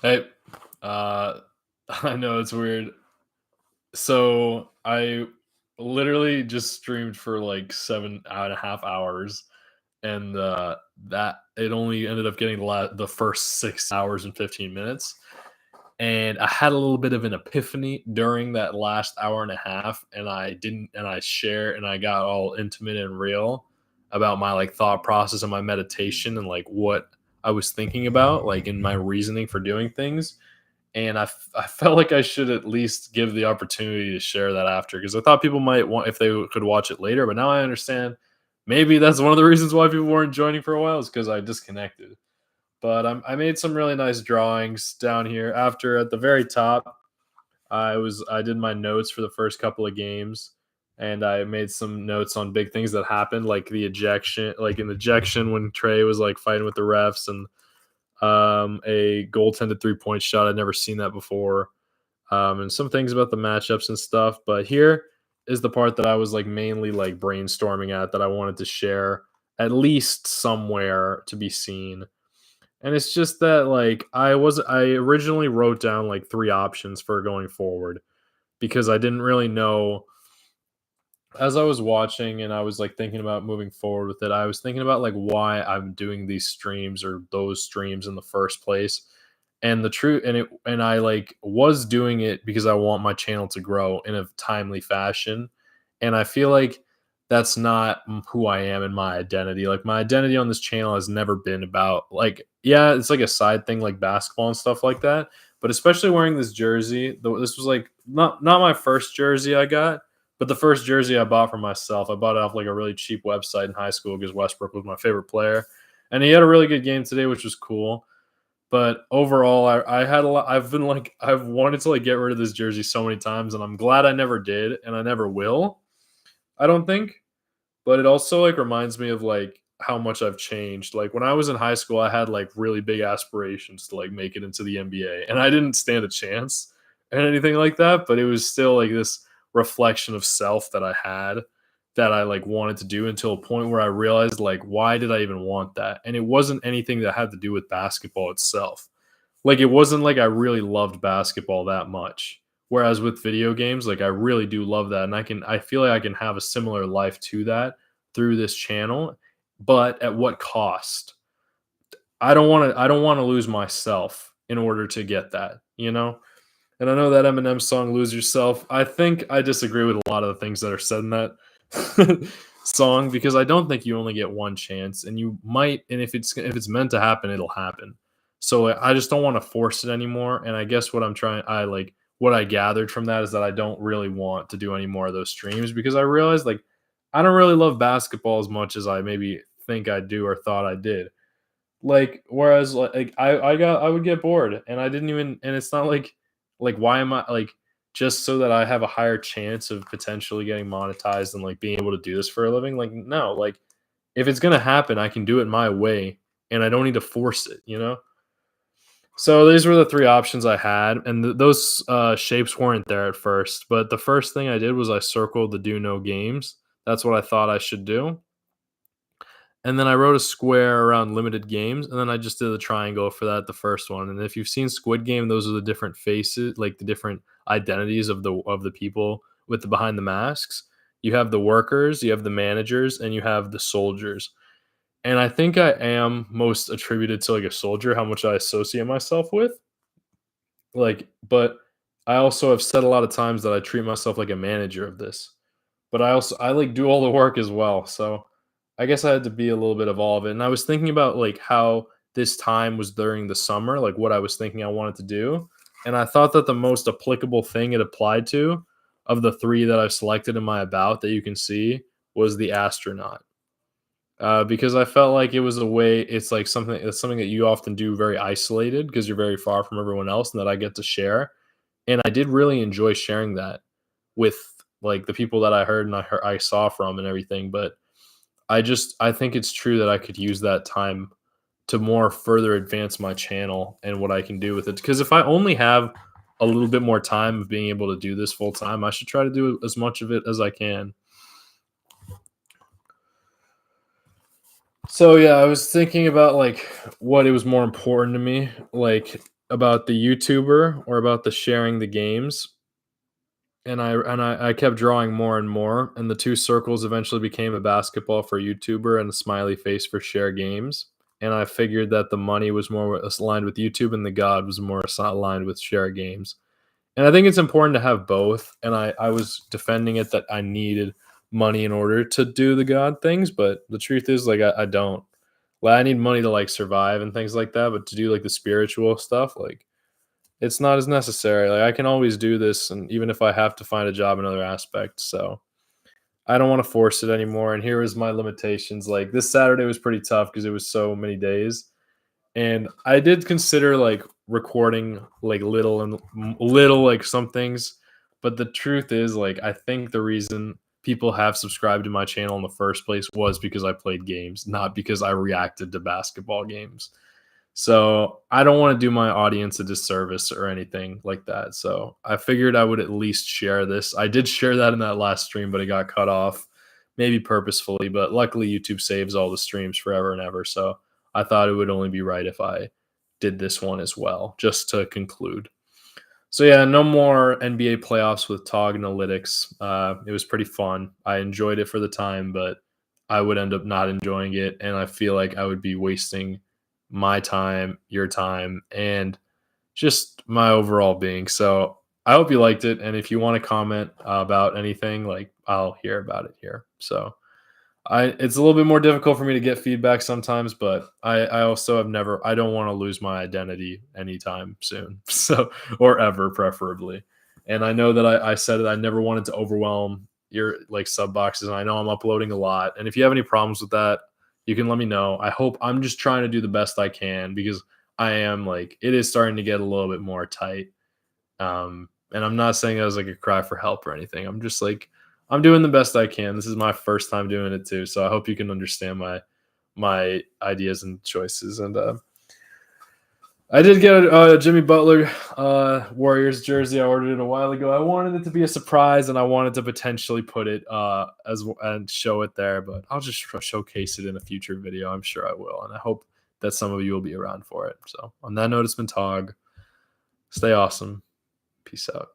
Hey, uh, I know it's weird. So I literally just streamed for like 7.5 hours, and that it only ended up getting the first 6 hours and 15 minutes. And I had a little bit of an epiphany during that last hour and a half, and I didn't, and I share, and I got all intimate and real about my like thought process and my meditation and like what I was thinking about, like in my reasoning for doing things. And I felt like I should at least give the opportunity to share that after, because I thought people might want if they could watch it later, but now I understand maybe that's one of the reasons why people weren't joining for a while is because I disconnected. But I made some really nice drawings down here. After at the very top, I did my notes for the first couple of games, and I made some notes on big things that happened, like the ejection, like an ejection when Trey was like fighting with the refs, and a goaltended 3 point shot. I'd never seen that before, and some things about the matchups and stuff. But here is the part that I was like mainly like brainstorming at that I wanted to share at least somewhere to be seen. And it's just that like I originally wrote down like three options for going forward because I didn't really know as I was watching and I was like thinking about moving forward with it. I was thinking about like why I'm doing these streams or those streams in the first place. And the truth and I like was doing it because I want my channel to grow in a timely fashion. And I feel like that's not who I am in my identity. Like my identity on this channel has never been about like yeah, it's like a side thing like basketball and stuff like that. But especially wearing this jersey, this was like not my first jersey I got, but the first jersey I bought for myself. I bought it off like a really cheap website in high school because Westbrook was my favorite player, and he had a really good game today, which was cool. But overall, I had a lot. I've wanted to like get rid of this jersey so many times, and I'm glad I never did, and I never will. I don't think, but it also like reminds me of like how much I've changed. Like when I was in high school, I had like really big aspirations to like make it into the NBA, and I didn't stand a chance and anything like that. But it was still like this reflection of self that I had that I like wanted to do until a point where I realized like why did I even want that? And it wasn't anything that had to do with basketball itself. Like it wasn't like I really loved basketball that much. Whereas with video games, like I really do love that, and I feel like I can have a similar life to that through this channel, but at what cost? I don't want to lose myself in order to get that, you know? And I know that Eminem song "Lose Yourself." I think I disagree with a lot of the things that are said in that song because I don't think you only get one chance, and you might, and if it's meant to happen, it'll happen. So I just don't want to force it anymore. And I guess what I gathered from that is that I don't really want to do any more of those streams because I realized like I don't really love basketball as much as I maybe think I do or thought I did. Like, whereas, like, I would get bored, and I didn't even and it's not like, why am I like, just so that I have a higher chance of potentially getting monetized and, like, being able to do this for a living? Like, no, like, if it's gonna happen, I can do it my way, and I don't need to force it, you know? So, these were the 3 options I had, and those, shapes weren't there at first, but the first thing I did was I circled the do no games. That's what I thought I should do. And then I wrote a square around limited games, and then I just did a triangle for that, the first one. And if you've seen Squid Game, those are the different faces, like the different identities of the people with the behind the masks. You have the workers, you have the managers, and you have the soldiers. And I think I am most attributed to like a soldier, how much I associate myself with. Like, but I also have said a lot of times that I treat myself like a manager of this. But I like do all the work as well. So I guess I had to be a little bit of all of it. And I was thinking about like how this time was during the summer, like what I was thinking I wanted to do. And I thought that the most applicable thing it applied to of the three that I've selected in my about that you can see was the astronaut. Because I felt like it was a way. It's something that you often do very isolated because you're very far from everyone else, and that I get to share. And I did really enjoy sharing that with like the people that I heard and I saw from and everything. But I think it's true that I could use that time to more further advance my channel and what I can do with it. Because if I only have a little bit more time of being able to do this full time, I should try to do as much of it as I can. So yeah, I was thinking about like what it was more important to me. Like about the YouTuber or about the sharing the games, and I kept drawing more and more, and the 2 circles eventually became a basketball for YouTuber and a smiley face for share games, and I figured that the money was more aligned with YouTube and the God was more aligned with share games. And I think it's important to have both, and I was defending it that I needed money in order to do the God things, but the truth is, like, I don't. Like, I need money to, like, survive and things like that, but to do, like, the spiritual stuff, like, it's not as necessary. Like, I can always do this, and even if I have to find a job in other aspects, so I don't wanna force it anymore, and here is my limitations. Like, this Saturday was pretty tough because it was so many days, and I did consider, like, recording, like, little, like, some things, but the truth is, like, I think the reason people have subscribed to my channel in the first place was because I played games, not because I reacted to basketball games. So, I don't wanna do my audience a disservice or anything like that, so I figured I would at least share this. I did share that in that last stream, but it got cut off, maybe purposefully, but luckily YouTube saves all the streams forever and ever, so I thought it would only be right if I did this one as well, just to conclude. So yeah, no more NBA playoffs with Toganalytics. It was pretty fun. I enjoyed it for the time, but I would end up not enjoying it, and I feel like I would be wasting my time, your time, and just my overall being. So I hope you liked it, and if you want to comment about anything, like I'll hear about it here. So it's a little bit more difficult for me to get feedback sometimes, but I also have never I don't want to lose my identity anytime soon. So or ever preferably. And I know that I said it, I never wanted to overwhelm your like sub boxes. And I know I'm uploading a lot. And if you have any problems with that, you can let me know. I hope I'm just trying to do the best I can because I am like it is starting to get a little bit more tight. And I'm not saying it as like a cry for help or anything. I'm just like I'm doing the best I can. This is my first time doing it too, so I hope you can understand my ideas and choices. And I did get a Jimmy Butler Warriors jersey. I ordered it a while ago. I wanted it to be a surprise, and I wanted to potentially put it and show it there, but I'll just showcase it in a future video. I'm sure I will, and I hope that some of you will be around for it. So on that note, it's been Tog. Stay awesome. Peace out.